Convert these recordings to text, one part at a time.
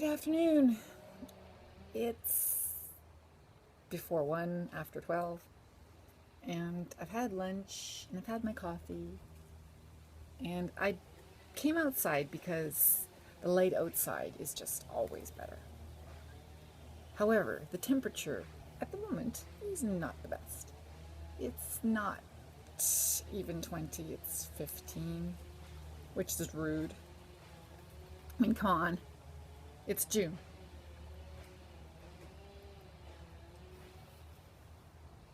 Good afternoon. It's before 1, after 12, and I've had lunch and I've had my coffee. And I came outside because the light outside is just always better. However, the temperature at the moment is not the best. It's not even 20, it's 15, which is rude. I mean, come on, it's June.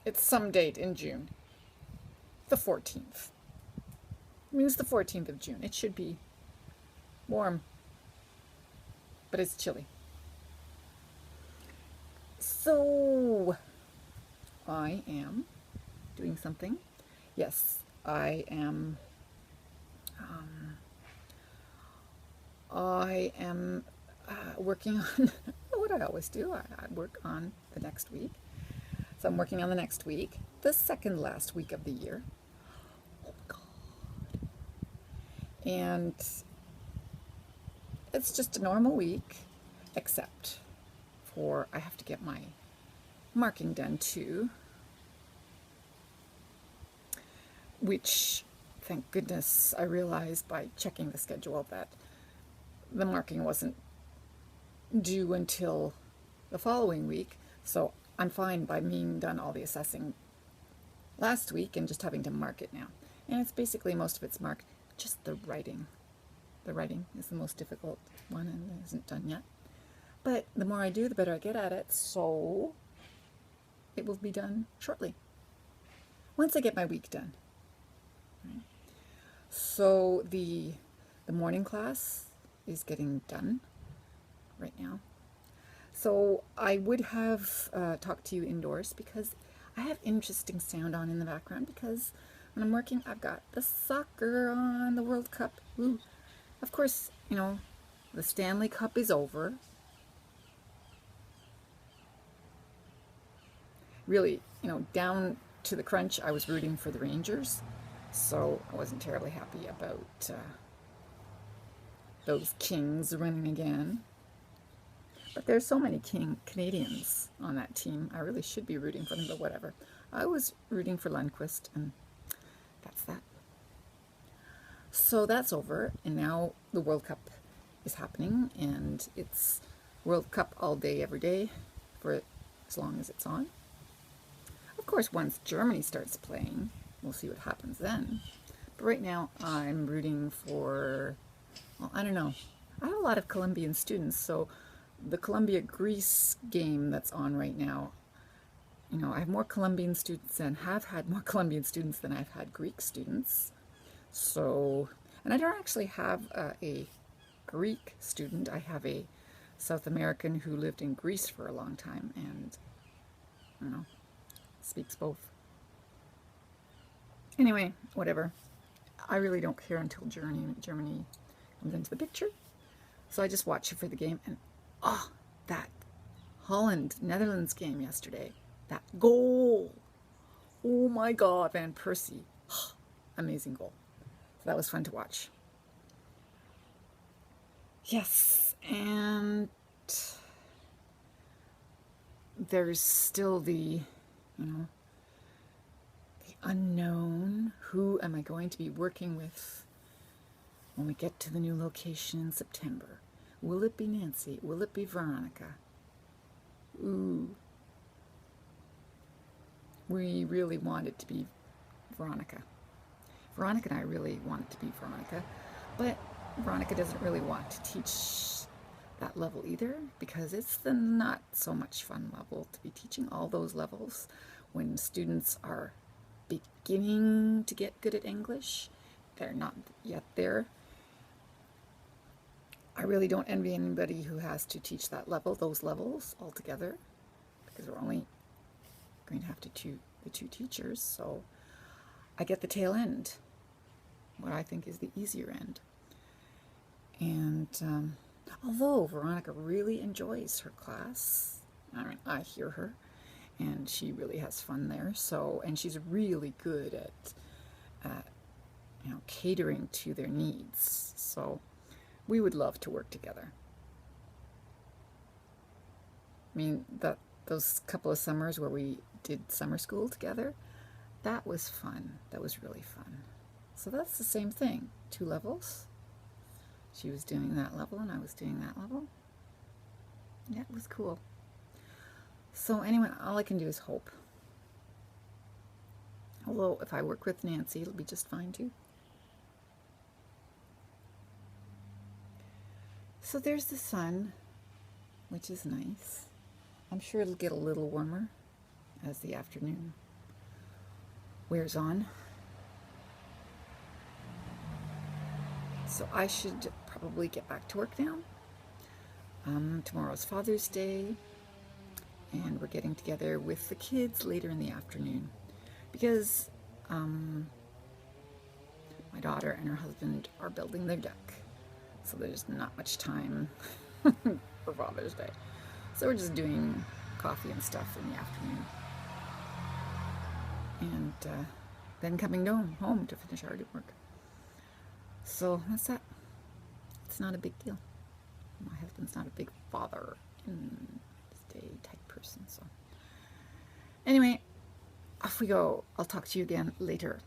It's some date in June. The 14th. I mean, it's the 14th of June. It should be warm, but it's chilly. So, I am doing something. Yes, I am. I am working on what I always do. I work on the next week. So I'm working on the next week, the second last week of the year. Oh God! And it's just a normal week, except for I have to get my marking done too, which, thank goodness, I realized by checking the schedule that the marking wasn't due until the following week. So I'm fine by being done all the assessing last week and just having to mark it now. And it's basically, most of it's marked, just the writing. The writing is the most difficult one and it isn't done yet. But the more I do, the better I get at it, so it will be done shortly. Once I get my week done. Right. So the morning class is getting done right now. So I would have talked to you indoors because I have interesting sound on in the background because when I'm working, I've got the soccer on, the World Cup. Ooh. Of course, the Stanley Cup is over. Really, down to the crunch, I was rooting for the Rangers. So I wasn't terribly happy about those Kings winning again. But there's so many Canadians on that team. I really should be rooting for them, but whatever. I was rooting for Lundqvist, and that's that. So that's over, and now the World Cup is happening, and it's World Cup all day, every day, for as long as it's on. Of course, once Germany starts playing, we'll see what happens then. But right now, I'm rooting for, well, I don't know. I have a lot of Colombian students, so the Colombia-Greece game that's on right now, I have more Colombian students and have had more Colombian students than I've had Greek students. So, and I don't actually have a Greek student. I have a South American who lived in Greece for a long time and, speaks both. Anyway, whatever. I really don't care until Germany comes into the picture. So I just watch it for the game, and that Holland-Netherlands game yesterday, that goal. Oh my God, Van Persie. Amazing goal. So that was fun to watch. Yes, and there's still the unknown. Who am I going to be working with when we get to the new location in September? Will it be Nancy? Will it be Veronica? Ooh. We really want it to be Veronica. Veronica and I really want it to be Veronica, but Veronica doesn't really want to teach that level either because it's the not so much fun level to be teaching all those levels when students are beginning to get good at English. They're not yet there. I really don't envy anybody who has to teach that level, those levels altogether, because we're only going to have the two teachers. So I get the tail end, what I think is the easier end. And although Veronica really enjoys her class, I hear her, and she really has fun there. So, and she's really good at catering to their needs. So we would love to work together. mean, those couple of summers where we did summer school together, that was fun. That was really fun. So that's the same thing. 2 levels. She was doing that level and I was doing that level. Yeah, it was cool. So anyway, all I can do is hope. Although if I work with Nancy, it'll be just fine too. So there's the sun, which is nice. I'm sure it'll get a little warmer as the afternoon wears on. So I should probably get back to work now. Tomorrow's Father's Day, and we're getting together with the kids later in the afternoon because my daughter and her husband are building their deck. So there's not much time for Father's Day. So we're just doing coffee and stuff in the afternoon. And then coming home to finish our work. So that's that. It's not a big deal. My husband's not a big father in this day type person. So anyway, off we go. I'll talk to you again later.